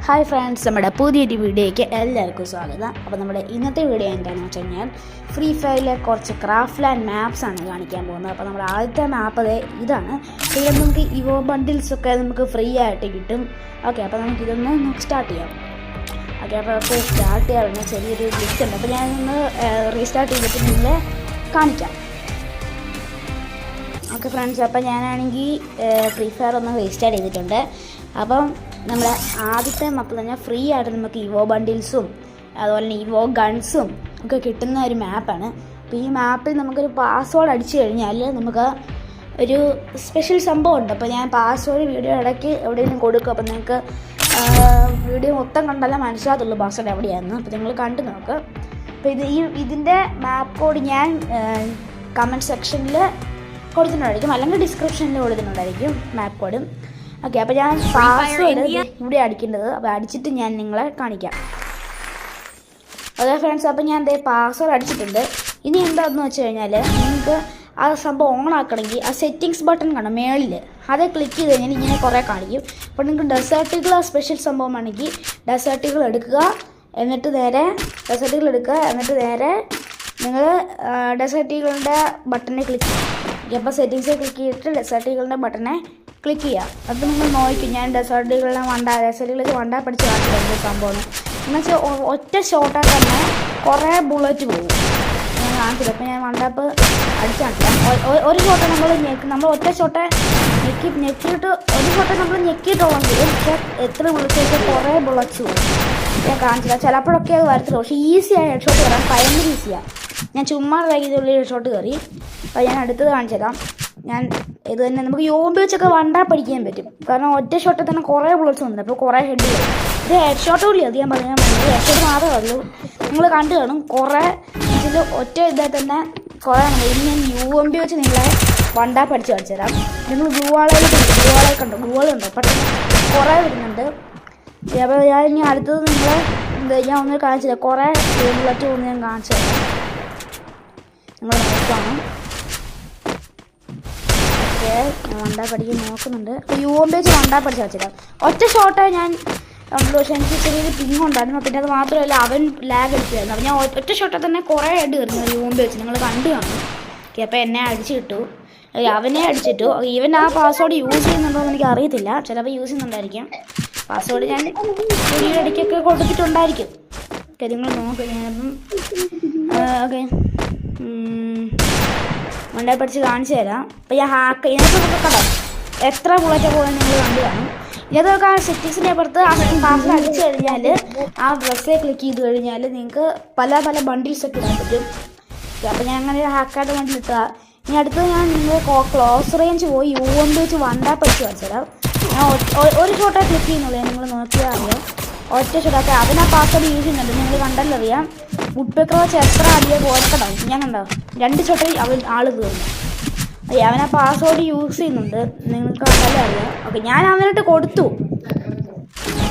Hi friends, നമ്മുടെ പുതിയൊരു വീഡിയോയ്ക്ക് എല്ലാവർക്കും സ്വാഗതം. അപ്പോൾ നമ്മുടെ ഇന്നത്തെ വീഡിയോ എന്താണെന്ന് വെച്ച് കഴിഞ്ഞാൽ ഫ്രീ ഫയറിലെ കുറച്ച് ക്രാഫ്റ്റ് ലാൻഡ് മാപ്സ് ആണ് കാണിക്കാൻ പോകുന്നത്. അപ്പോൾ നമ്മുടെ ആദ്യത്തെ മാപ്പ് ഇതാണ്. ഇവിടെ നമുക്ക് ഇവോ ബണ്ടിൽസൊക്കെ നമുക്ക് ഫ്രീ ആയിട്ട് കിട്ടും. ഓക്കെ, അപ്പോൾ നമുക്കിതൊന്ന് സ്റ്റാർട്ട് ചെയ്യാം. ഓക്കെ, അപ്പോൾ സ്റ്റാർട്ട് ചെയ്യാറുണ്ട് ചെറിയൊരു ലിസ്റ്റ് ഉണ്ട്. അപ്പോൾ ഞാനൊന്ന് റീസ്റ്റാർട്ട് ചെയ്തിട്ട് നിങ്ങളെ കാണിക്കാം. ഓക്കെ ഫ്രണ്ട്സ്, അപ്പോൾ ഞാനാണെങ്കിൽ ഫ്രീ ഫയർ ഒന്ന് റീസ്റ്റാർട്ട് ചെയ്തിട്ടുണ്ട്. അപ്പം നമ്മുടെ ആദ്യത്തെ മാപ്പ് തന്നെ ഫ്രീ ആയിട്ട് നമുക്ക് ഇവോ ബണ്ടിൽസും അതുപോലെ തന്നെ ഇവോ ഗൺസും ഒക്കെ കിട്ടുന്ന ഒരു മാപ്പാണ്. അപ്പോൾ ഈ മാപ്പിൽ നമുക്കൊരു പാസ്വേഡ് അടിച്ചു കഴിഞ്ഞാൽ നമുക്ക് ഒരു സ്പെഷ്യൽ സംഭവം ഉണ്ട്. അപ്പോൾ ഞാൻ പാസ്വേഡ് വീഡിയോ ഇടയ്ക്ക് എവിടെയെങ്കിലും കൊടുക്കും. അപ്പോൾ നിങ്ങൾക്ക് വീഡിയോ മൊത്തം കണ്ടാലേ മനസ്സിലാകത്തുള്ളൂ പാസ്വേഡ് എവിടെയാണെന്ന്. അപ്പോൾ നിങ്ങൾ കണ്ടു നോക്ക്. അപ്പോൾ ഇതിൻ്റെ മാപ്പ് കോഡ് ഞാൻ കമൻറ്റ് സെക്ഷനിൽ കൊടുത്തിട്ടുണ്ടായിരിക്കും, അല്ലെങ്കിൽ ഡിസ്ക്രിപ്ഷനിൽ കൊടുത്തിട്ടുണ്ടായിരിക്കും മാപ്പ് കോഡും. ഓക്കെ, അപ്പോൾ ഞാൻ പാസ്വേഡ് ഇവിടെ അടിക്കേണ്ടത്. അപ്പോൾ അടിച്ചിട്ട് ഞാൻ നിങ്ങളെ കാണിക്കാം. ഓക്കെ ഫ്രണ്ട്സ്, അപ്പോൾ ഞാൻ പാസ്വേഡ് അടിച്ചിട്ടുണ്ട്. ഇനി എന്താണെന്ന് വെച്ച് കഴിഞ്ഞാൽ നിങ്ങൾക്ക് ആ സംഭവം ഓൺ ആക്കണമെങ്കിൽ ആ സെറ്റിങ്സ് ബട്ടൺ കാണും മേളിൽ, അതേ ക്ലിക്ക് ചെയ്ത് കഴിഞ്ഞാൽ ഇങ്ങനെ കുറേ കാണിക്കും. അപ്പോൾ നിങ്ങൾക്ക് ഡെസേർട്ടുകൾ സ്പെഷ്യൽ സംഭവമാണെങ്കിൽ ഡെസേർട്ടുകൾ എടുക്കുക, എന്നിട്ട് നേരെ നിങ്ങൾ ഡെസേർട്ടുകളുടെ ബട്ടണിൽ ക്ലിക്ക് ചെയ്യും. അപ്പോൾ സെറ്റിങ്സിൽ ക്ലിക്ക് ചെയ്തിട്ട് ഡെസേർട്ടുകളുടെ ബട്ടനെ ക്ലിക്ക് ചെയ്യുക. അത് നിങ്ങൾ നോക്കും. ഞാൻ ഡെസേർട്ടുകളിലേക്ക് വണ്ട പഠിച്ച് കാണിച്ചിട്ടുണ്ട് സംഭവം. എന്നുവെച്ചാൽ ഒറ്റ ഷോട്ടാൽ തന്നെ കുറേ ബുള്ളറ്റ് പോകും. ഞാൻ കാണിച്ചില്ല. അപ്പോൾ ഞാൻ വണ്ടാപ്പ് അടിച്ച് കാണിക്കാം. ഒരു ഷോട്ട് നമ്മൾ ഒറ്റ ഷോട്ടെ ഞെക്കിയിട്ട് ഒരു ഷോട്ടെ നമ്മൾ ഞെക്കിയിട്ടുള്ളെങ്കിലും പക്ഷേ എത്ര ബുള്ളറ്റ് കുറേ ബുള്ളറ്റ്സ് പോകും. ഞാൻ കാണിച്ചില്ല. ചിലപ്പോഴൊക്കെ അത് വരത്തില്ല, പക്ഷേ ഈസിയായി ഹെഡ് ഷോട്ട് കയറാൻ ഭയങ്കര ഈസിയാണ്. ഞാൻ ചുമ്മാ ഇതിനുള്ളിൽ ഹെഡ് ഷോട്ട് കയറി. അപ്പോൾ ഞാൻ അടുത്തത് കാണിച്ചു തരാം. ഞാൻ ഇത് തന്നെ നമുക്ക് യോമ്പ് വെച്ചൊക്കെ വണ്ടാ പഠിക്കാൻ പറ്റും. കാരണം ഒറ്റ ഷോട്ടിൽ തന്നെ കുറേ ബുള്ളറ്റ്സ് ഉണ്ട്. അപ്പോൾ കുറേ ഹെഡ് വരും. ഇത് ഹെഡ് ഷോട്ട് കൂടി അത് ഞാൻ പറയാൻ പോകുന്നത് ഹെഡ് ഷോട്ട് മാത്രമേ ഉള്ളൂ. നിങ്ങൾ കണ്ടു കാണും കുറേ ഇതിൽ ഒറ്റ ഇതായി തന്നെ കുറേ ഉണ്ട്. ഇനി ഞാൻ UMP വെച്ച് നിങ്ങളെ വണ്ടാ പഠിച്ച് കാണിച്ചു തരാം. നിങ്ങൾ ഗ്ലൂവാളൊക്കെ കണ്ടോ, ഗ്ലൂവാളുണ്ടോ പെട്ടെന്ന് കുറേ വരുന്നുണ്ട്. അപ്പോൾ ഞാൻ ഇനി അടുത്തത് ഞാൻ ഒന്ന് കാണിച്ചില്ല. കുറേ ബുള്ളറ്റ് ഒന്ന് ഞാൻ കാണിച്ചു തരാം. നിങ്ങൾ നോക്കണം. ഞാൻ വണ്ടാ പഠിക്കാൻ നോക്കുന്നുണ്ട്. അപ്പോൾ UMP വെച്ച് വണ്ടാ പഠിച്ച് വെച്ചിടാം. ഒറ്റ ഷോട്ടേ ഞാൻ ഉള്ളൂ, പക്ഷേ എനിക്ക് ചെറിയൊരു പിങ് ഉണ്ടായിരുന്നു. പിന്നെ അത് മാത്രമല്ല അവൻ ലാഗ് അടിച്ചായിരുന്നു. അപ്പോൾ ഞാൻ ഒറ്റ ഷോട്ടിൽ തന്നെ കുറേ ഹെഡ് കയറുന്നു UMP വെച്ച്. നിങ്ങൾ കണ്ടു കാണും. ഓക്കെ, അപ്പോൾ എന്നെ അടിച്ചു കിട്ടു, അവനെ അടിച്ചിട്ടു. ഈവൻ ആ പാസ്വേഡ് യൂസ് ചെയ്യുന്നുണ്ടോ എന്ന് എനിക്ക് അറിയത്തില്ല. ചിലപ്പോൾ യൂസ് ചെയ്യുന്നുണ്ടായിരിക്കും. പാസ്വേഡ് ഞാൻ ഒരു ഇടയ്ക്കൊക്കെ കൊടുത്തിട്ടുണ്ടായിരിക്കും. ഓക്കെ, നിങ്ങൾ നോക്കുക. ഞാനപ്പം ഓക്കെ വണ്ടാ പഠിച്ച് കാണിച്ചു തരാം. അപ്പോൾ ഞാൻ ഇതിനൊക്കെ കണ്ടോ എത്ര ബുള്ളറ്റ് പോകുന്നത് നിങ്ങൾ കണ്ടു കാണും. ഇതൊക്കെ ആ സെറ്റിങ്സിൻ്റെ അപ്പുറത്ത് ആ പാസ്വേഡ് അടിച്ചു കഴിഞ്ഞാൽ ആ ഡ്രസ്സേ ക്ലിക്ക് ചെയ്ത് കഴിഞ്ഞാൽ നിങ്ങൾക്ക് പല ബണ്ടിൽസൊക്കെ ഇടാൻ പറ്റും. അപ്പോൾ ഞാൻ അങ്ങനെ ഹാക്കായിട്ട് ബണ്ടിൽ ഇട്ടാൽ ഇനി അടുത്ത് ഞാൻ നിങ്ങൾ ക്ലോസ് റേഞ്ച് പോയി UMP വെച്ച് വണ്ടാ പഠിച്ച് കാണിച്ചു തരാം. ഞാൻ ഒരു ഷോട്ടേ ക്ലിക്ക് ചെയ്യുന്നുള്ളൂ. നിങ്ങൾ നോക്കിയാൽ അറിയാം ഒറ്റ ഷോട്ടൊക്കെ അവൻ ആ പാസ്വേഡ് യൂസ് ചെയ്യുന്നുണ്ട്. നിങ്ങൾ കണ്ടല്ലോ അറിയാം. വുഡ് പെക്കർ വെച്ച് എത്ര അടിയെ പോയപ്പോഴോ ഞാൻ കണ്ടോ 2 ഷോട്ടിൽ ആൾ തീർന്നു. അവൻ ആ പാസ്വേഡ് യൂസ് ചെയ്യുന്നുണ്ട്. നിങ്ങൾക്ക് കണ്ടാലേ അറിയാം. ഓക്കെ, ഞാൻ അവനായിട്ട് കൊടുത്തു.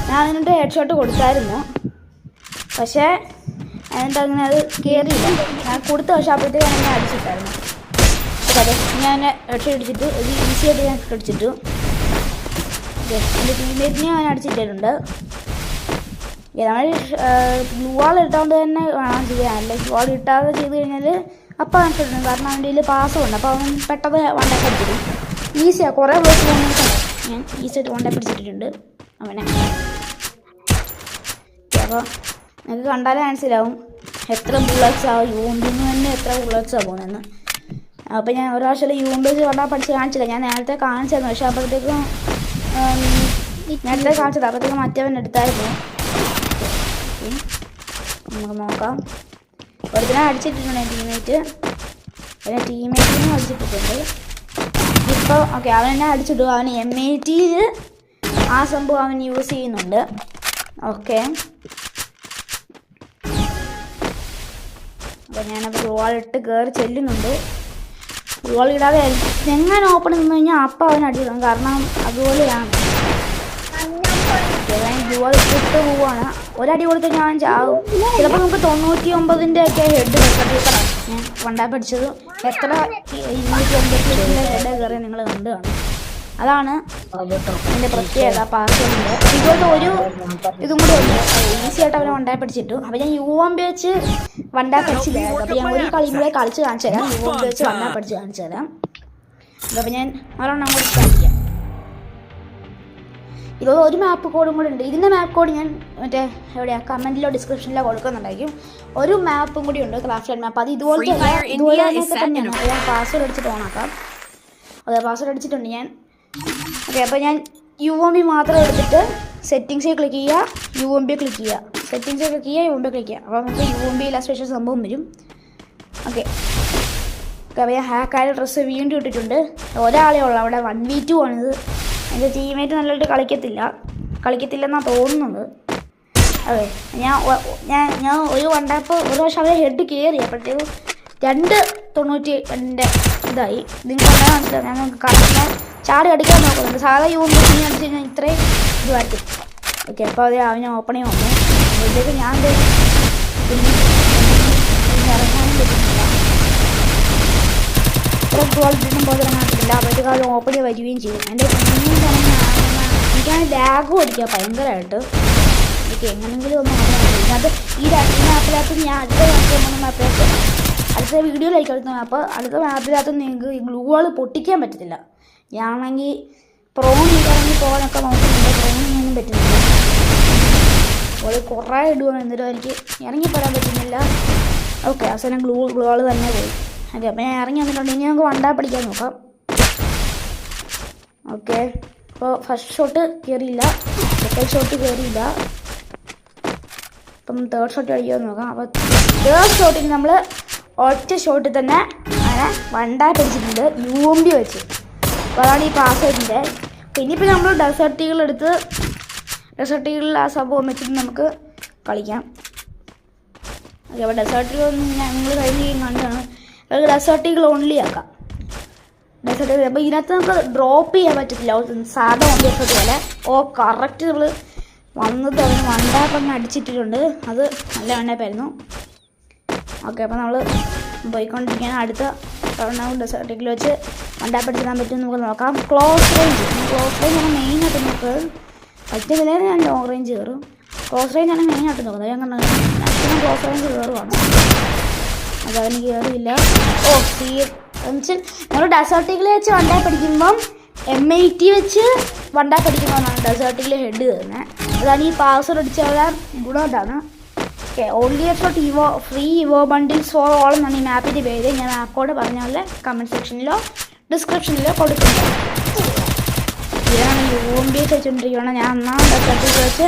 ഹെഡ് ഷോട്ട് കൊടുത്തായിരുന്നു, പക്ഷേ എന്നിട്ട് അങ്ങനെ അത് കയറിയില്ല. ഞാൻ കൊടുത്ത പക്ഷേ അപ്പോഴത്തേക്ക് ഞാൻ എന്നെ അടിച്ചിട്ടായിരുന്നു. അതെ, ഞാൻ ഹെഡ് ഷോട്ട് അടിച്ചിട്ട് ഇത് ഈസിയായിട്ട് ഞാൻ അടിച്ചിട്ടു. എൻ്റെ ടീമേറ്റിനെ ഞാൻ അടിച്ചിട്ടുണ്ട്. നമ്മൾ ഗ്ലൂവാൾ ഇട്ടുകൊണ്ട് തന്നെ വേണം ചെയ്യാൻ. അല്ലെങ്കിൽ ഗ്ലൂവാൾ ഇട്ടാതെ ചെയ്ത് കഴിഞ്ഞാൽ അപ്പം അവൻ കിട്ടുന്നു. കാരണം അവൻ്റെ കയ്യിൽ പാസ്സുണ്ട്. അപ്പോൾ അവൻ പെട്ടെന്ന് വണ്ടാക്കി അടിച്ചിട്ടും ഈസിയാണ്. കുറേ ബ്ലോക്ക് പോകുന്നത് ഞാൻ ഈസിയായിട്ട് വണ്ടാക്കി പിടിച്ചിട്ടുണ്ട് അവനെ. അപ്പോൾ നിങ്ങൾക്ക് കണ്ടാലേ മനസ്സിലാവും എത്ര ബുള്ളറ്റ്സാവും UMP തന്നെ എത്ര ബുള്ളറ്റ്സാണ് പോകുന്നതെന്ന്. അപ്പോൾ ഞാൻ ഒരു പ്രാവശ്യം UMP വെച്ച് വണ്ടാ പഠിച്ച് കാണിച്ചില്ല. ഞാൻ നേരത്തെ കാണിച്ചായിരുന്നു, പക്ഷേ അപ്പോഴത്തേക്കും മറ്റവൻ എടുത്തായിരുന്നു. നമുക്ക് നോക്കാം. ഒരുത്തിനെ അടിച്ചിട്ടിട്ടുണ്ട് ടീമേറ്റിനെ അടിച്ചിട്ടിട്ടുണ്ട്. ഇപ്പോൾ ഓക്കെ, അവനെന്നെ അടിച്ചിട്ടു. അവൻ M80 ആ സംഭവം അവൻ യൂസ് ചെയ്യുന്നുണ്ട്. ഓക്കെ, അപ്പോൾ ഞാനപ്പോൾ ഗ്ലൂവാളിട്ട് കയറി ചെല്ലുന്നുണ്ട്. ഗ്ലൂവാൾ ഇടാതെ എങ്ങനെ ഓപ്പൺ നിന്ന് കഴിഞ്ഞാൽ അപ്പം അവൻ അടിക്കണം. കാരണം അതുപോലെയാണ്. ഗ്ലൂവാൾ ഇട്ടിട്ട് പോവാണ്. ഒരടി കൊടുത്ത് ഞാൻ ചാവും. ചിലപ്പോൾ നമുക്ക് 99 ഒക്കെ ഹെഡ് വെക്കണം. ഞാൻ വണ്ടാ പഠിച്ചത് എത്ര 250 ഹെഡ് കയറി നിങ്ങൾ കണ്ടു കാണും. അതാണ് അതിൻ്റെ പ്രത്യേകത പാസ്വേഡിൻ്റെ. ഇതുപോലത്തെ ഒരു ഇതും കൂടെ ഉണ്ട്, ഈസി ആയിട്ട് അവനെ വണ്ടായി പഠിച്ചിട്ടു. അപ്പോൾ ഞാൻ UMP വെച്ച് വണ്ടായി പഠിച്ചില്ലായിരുന്നു. അപ്പോൾ ഞാൻ ഒരു കളിയും കൂടെ കളിച്ച് കാണിച്ചു തരാം, UMP വെച്ച് വണ്ടായി പഠിച്ച് കാണിച്ചു തരാം. അപ്പോൾ ഞാൻ ഒരെണ്ണം കൂടി കളിക്കാം. ഇതുപോലെ ഒരു മാപ്പ് കോഡും കൂടെ ഉണ്ട്. ഇതിൻ്റെ മാപ്പ് കോഡ് ഞാൻ മറ്റേ എവിടെയാണ് കമൻറ്റിലോ ഡിസ്ക്രിപ്ഷനിലോ കൊടുക്കുന്നുണ്ടായിരിക്കും. ഒരു മാപ്പും കൂടി ഉണ്ട്, ക്രാഫ്റ്റ് മാപ്പ്. അത് ഇതുപോലെ തന്നെയാണ്. ഞാൻ പാസ്വേഡ് അടിച്ചിട്ട് ഓണാക്കാം. അതെ, പാസ്വേഡ് അടിച്ചിട്ടുണ്ട് ഞാൻ. ഓക്കെ, അപ്പോൾ ഞാൻ UMP മാത്രം എടുത്തിട്ട് സെറ്റിങ്സിൽ ക്ലിക്ക് ചെയ്യുക, UMP ക്ലിക്ക് ചെയ്യുക, സെറ്റിങ്സിൽ ക്ലിക്ക് ചെയ്യുക, UMP ക്ലിക്ക് ചെയ്യുക. അപ്പോൾ നമുക്ക് UMP ഇല്ലാസ്ട്രേഷൻ സംഭവം വരും. ഓക്കെ, അപ്പോൾ ഞാൻ ഹാക്കായ ഡ്രസ്സ് വീണ്ടും ഇട്ടിട്ടുണ്ട്. ഒരാളേ ഉള്ളൂ അവിടെ, 1v2 ആണിത്. എൻ്റെ ടീമേറ്റ് നല്ലതായിട്ട് കളിക്കത്തില്ലെന്നാണ് തോന്നുന്നത്. അതെ, ഞാൻ ഒരു വണ്ടാപ്പ് ഒരു പ്രാവശ്യം അവരെ ഹെഡ് കയറി, അപ്പോഴത്തേക്കും 2.92 ഇതായി. നിങ്ങൾക്ക് അങ്ങനെ മനസ്സിലാവും. ഞാൻ നമുക്ക് കറക്റ്റ് ചാടി അടിക്കാൻ നോക്കുന്നുണ്ട്. സാധാ UMP അടിച്ച് കഴിഞ്ഞാൽ ഇത്രയും ഇതുമായിട്ട്. ഓക്കെ, അപ്പോൾ അത് അവന് ഓപ്പണിങ് വന്നു. അപ്പോഴത്തേക്ക് ഞാൻ ഇറങ്ങാനും പറ്റുന്നില്ല, ഇത്ര ക്വാളിറ്റിയും പോലെ ഇറങ്ങാത്തില്ല. അപ്പോഴത്തേക്ക് അവൻ ഓപ്പണിങ് വരികയും ചെയ്യും. എൻ്റെ എനിക്കാണ് ലാഗും അടിക്കുക ഭയങ്കരമായിട്ട്. എനിക്ക് എങ്ങനെയെങ്കിലും ഒന്നും അറിയാൻ അത് ഈ മാപ്പിനകത്ത് ഞാൻ അടുത്ത വീഡിയോയിലേക്ക് എടുത്ത മാപ്പ്. അടുത്ത മാപ്പിനകത്ത് നിങ്ങൾക്ക് ഈ ഗ്ലൂകൾ പൊട്ടിക്കാൻ പറ്റത്തില്ല. ഞാനാണെങ്കിൽ ഇറങ്ങി പോകാനൊക്കെ നോക്കുന്നുണ്ട്, പ്രോണിങ്ങൊന്നും പറ്റുന്നില്ല. അത് കുറേ ഇടുവാണ്, എന്നിട്ടും എനിക്ക് ഇറങ്ങിപ്പോരാൻ പറ്റുന്നില്ല. ഓക്കെ, അവസാനം ഗ്ലൂകൾ തന്നെ പോയി. ഓക്കെ, അപ്പോൾ ഞാൻ ഇറങ്ങി വന്നിട്ടുണ്ട്. ഇനി നമുക്ക് വണ്ടാ പഠിക്കാൻ നോക്കാം. ഓക്കെ, അപ്പോൾ ഫസ്റ്റ് ഷോട്ട് കയറിയില്ല, സെക്കൻഡ് ഷോട്ട് കയറിയില്ല. അപ്പം തേർഡ് ഷോട്ട് അടിക്കാമെന്ന് നോക്കാം. അപ്പോൾ തേർഡ് ഷോട്ടിൽ നമ്മൾ ഒറ്റ ഷോട്ടിൽ തന്നെ അങ്ങനെ വണ്ടായി പഠിച്ചിട്ടുണ്ട്, UMP വെച്ച്. അപ്പോൾ അതാണ് ഈ പാസ്വേഡിൻ്റെ. പിന്നിപ്പോൾ നമ്മൾ ഡെസേർട്ടുകളിൽ ആ സംഭവം വെച്ചിട്ട് നമുക്ക് കളിക്കാം. ഓക്കെ, അപ്പോൾ ഡെസേർട്ടുകളൊന്നും നിങ്ങൾ കഴിഞ്ഞ് കണ്ടാണ്. അത് ഡെസേർട്ടുകൾ ഓൺലി ആക്കാം. ഡെസേർട്ട് അപ്പോൾ ഇതിനകത്ത് നമുക്ക് ഡ്രോപ്പ് ചെയ്യാൻ പറ്റത്തില്ല സാധാ ഡെസേർട്ട് പോലെ. കറക്റ്റ് നമ്മൾ വന്നത് അവന് വണ്ടാപ്പൊന്ന് അടിച്ചിട്ടിട്ടുണ്ട്. അത് നല്ല വണ്ടാപ്പായിരുന്നു. ഓക്കെ, അപ്പോൾ നമ്മൾ പോയിക്കൊണ്ടിരിക്കുകയാണ്. അടുത്ത ഡെസേർട്ടിൽ വെച്ച് വണ്ടാപ്പടിച്ചിടാൻ പറ്റുമെന്ന് നമുക്ക് നോക്കാം. ക്ലോസ് റേഞ്ച് ആണ് മെയിനായിട്ട് നമുക്ക് പറ്റുന്നില്ല. ഞാൻ ലോങ് റേഞ്ച് കയറും. ക്ലോസ് റേഞ്ച് ആണ് മെയിനായിട്ട് നോക്കുന്നത്. ഞാൻ മാക്സിമം ക്ലോസ് റേഞ്ച് കയറുവാണ്. അത് അവന് കയറിയില്ല. എന്നുവെച്ചാൽ നമ്മൾ ഡെസേർട്ടിൽ വെച്ച് വണ്ടായി പഠിക്കുമ്പം M80 വെച്ച് വണ്ടായി പഠിക്കുമ്പോഴാണ് ഡെസേർട്ടിൽ ഹെഡ് കയറുന്നത്. അതാണ് ഈ പാസ്വേഡ് അടിച്ചുള്ള ഗുണം. അതാണ് okay. Only effort free Evo bundles for all എന്നാണ് ഈ മാപ്പിൻ്റെ പേര്. ഞാൻ മാപ്പ് കോഡ് പറഞ്ഞ പോലെ കമൻറ്റ് സെക്ഷനിലോ ഡിസ്ക്രിപ്ഷനിലോ കൊടുക്കുന്നുണ്ട്. ഇതാണ് UMP വെച്ചുകൊണ്ടിരിക്കുകയാണ്. ഞാൻ ഡെസേർട്ടിൽ വെച്ച്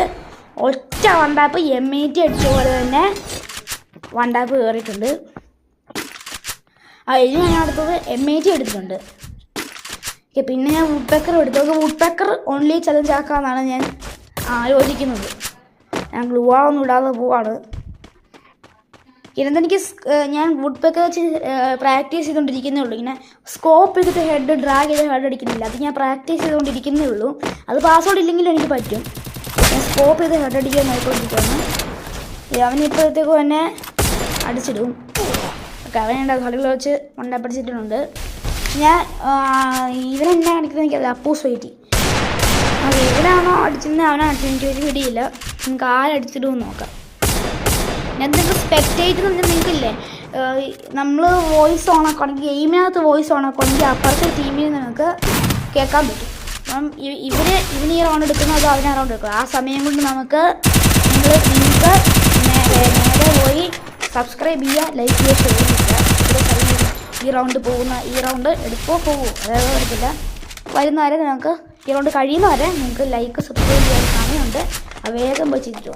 ഒറ്റ വണ്ടാപ്പ് M80 അടിച്ച പോലെ തന്നെ വണ്ടാപ്പ് കയറിയിട്ടുണ്ട്. ഇനി ഞാൻ അടുത്തത് M80 എടുത്തിട്ടുണ്ട്. ഓക്കെ, പിന്നെ ഞാൻ വുഡ് പെക്കർ എടുത്തു. വുഡ് പെക്കർ ഓൺലി ചലഞ്ച് ആക്കാമെന്നാണ് ഞാൻ ആലോചിക്കുന്നത്. ഞാൻ ഗ്ലൂ ഒന്നും ഇടാതെ പോവാണ്. ഇതെനിക്ക് ഞാൻ വുഡ് പെക്കർ വെച്ച് പ്രാക്ടീസ് ചെയ്തുകൊണ്ടിരിക്കുന്നേ ഉള്ളൂ. ഇങ്ങനെ സ്കോപ്പ് ചെയ്തിട്ട് ഹെഡ് ഡ്രാഗ് ചെയ്ത് ഹെഡ് അടിക്കുന്നില്ല. അത് ഞാൻ പ്രാക്ടീസ് ചെയ്തുകൊണ്ടിരിക്കുന്നേ ഉള്ളൂ. അത് പാസ്വേഡ് ഇല്ലെങ്കിലും എനിക്ക് പറ്റും. ഞാൻ സ്കോപ്പ് ചെയ്ത് ഹെഡ് അടിക്കാൻ നോക്കിക്കൊണ്ടിരിക്കുകയാണ്. അവനിപ്പോഴത്തേക്കും എന്നെ അടിച്ചിടും. ഓക്കെ, അവനുണ്ട് കളികൾ വെച്ച് വണ്ടാപ്പടിച്ചിട്ടുണ്ട്. ഞാൻ ഇവനെന്നെ കാണിക്കുന്നത് എനിക്കത് അപ്പൂസ് വെയിറ്റി. അത് ഇവനാണോ അടിച്ചിരുന്നത് അവനാണ് അടിച്ചത് എനിക്ക് ഒരു പിടിയില്ല. നിങ്ങൾക്ക് ആരടിച്ചിടുമെന്ന് നോക്കാം. എന്തെങ്കിലും സ്പെക്ടേറ്റ് എന്ന് പറഞ്ഞാൽ നിങ്ങൾക്കില്ലേ, നമ്മൾ വോയിസ് ഓണാക്കുകയാണെങ്കിൽ ഗെയിമിനകത്ത് വോയിസ് ഓണാക്കുകയാണെങ്കിൽ അപ്പുറത്തെ ടീമിൽ നിങ്ങൾക്ക് കേൾക്കാൻ പറ്റും. അപ്പം ഇവന് ഈ റൗണ്ട് എടുക്കുന്നതോ അതോ അവനെ റൗണ്ട് എടുക്കുക. ആ സമയം കൊണ്ട് നിങ്ങൾക്ക് നേരെ പോയി സബ്സ്ക്രൈബ് ചെയ്യുക, ലൈക്ക് ചെയ്യുക, ഷെയർ ചെയ്യുക. ഈ റൗണ്ട് എടുക്കുമോ പോകുമോ അതായത് എടുക്കില്ല. വരുന്നവരെ നിങ്ങൾക്ക് ഈ റൗണ്ട് കഴിയുന്നവരെ നിങ്ങൾക്ക് ലൈക്ക് സബ്സ്ക്രൈബ് ചെയ്യാൻ സമയമുണ്ട്. വേഗം പോയി ചെയ്തിട്ട്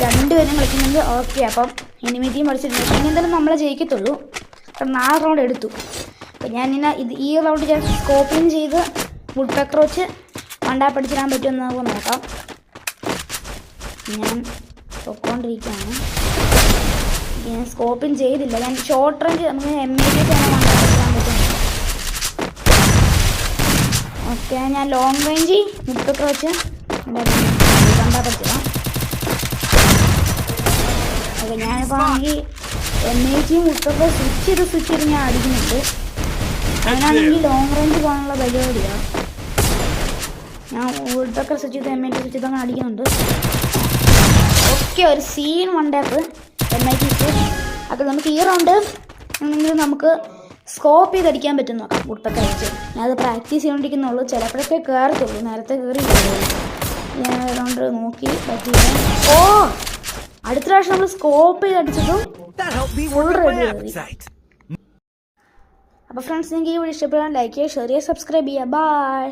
രണ്ടുപേരും കളിക്കുന്നുണ്ട്. ഓക്കെ, അപ്പം എനിമിറ്റിയും പഠിച്ചിട്ടുണ്ട്. ഇനി എന്തായാലും നമ്മളെ ജയിക്കത്തുള്ളൂ. അപ്പം 4 റൗണ്ട് എടുത്തു. അപ്പം ഞാനിങ്ങനെ ഈ റൗണ്ട് ഞാൻ സ്കോപ്പിങ് ചെയ്ത് വുഡ് പെക്കർ വെച്ച് വണ്ടായി പഠിച്ചിടാൻ പറ്റുമെന്ന് നമുക്ക് നോക്കാം. ഞാൻ പൊക്കോണ്ടിരിക്കുകയാണ്. ഞാൻ സ്കോപ്പിങ് ചെയ്തില്ല. ഞാൻ ഷോർട്ട് റേഞ്ച് നമുക്ക് M80 വണ്ടായി പഠിക്കാൻ പറ്റും. ഓക്കെ, ഞാൻ ലോങ് റേഞ്ച് വുഡ് പെക്കർ വെച്ച് വണ്ടായി പഠിച്ചിടാം. ഓക്കെ, ഞാനിപ്പോൾ ആണെങ്കിൽ M80 വുഡ് പെക്കർ സ്വിച്ച് ചെയ്ത് ഞാൻ അടിക്കുന്നുണ്ട്. ഞാനാണെങ്കിൽ ലോങ് റേഞ്ച് പോകാനുള്ള പരിപാടിയാണ്. ഞാൻ വുഡൊക്കെ സെറ്റ് ചെയ്ത് എം ഐ ടി സെറ്റ് ചെയ്ത് അങ്ങനെ അടിക്കുന്നുണ്ട്. ഓക്കെ, ഒരു സീൻ 1 ടാപ്പ് MIT. അത് നമുക്ക് ഈ റൗണ്ട് നമുക്ക് സ്കോപ്പ് ചെയ്ത് അടിക്കാൻ പറ്റും നോക്കാം. വുഡൊക്കെ വെച്ച് ഞാനത് പ്രാക്ടീസ് ചെയ്തുകൊണ്ടിരിക്കുന്നുള്ളൂ. ചിലപ്പോഴൊക്കെ കയറത്തുള്ളൂ, നേരത്തെ കയറി ഞാൻ അതുകൊണ്ട് നോക്കി പറ്റില്ല. ഓ, അടുത്ത പ്രാവശ്യം നമ്മൾ സ്കോപ്പ് ചെയ്ത് അടിച്ചതും ഫുൾ റെഡി കയറി. അപ്പോൾ ഫ്രണ്ട്സ്, നിങ്ങൾക്ക് ഈ വീഡിയോ ഇഷ്ടപ്പെടാൻ ലൈക്ക് ചെയ്യുക, ഷെയർ ചെയ്യുക, സബ്സ്ക്രൈബ് ചെയ്യുക. ബൈ.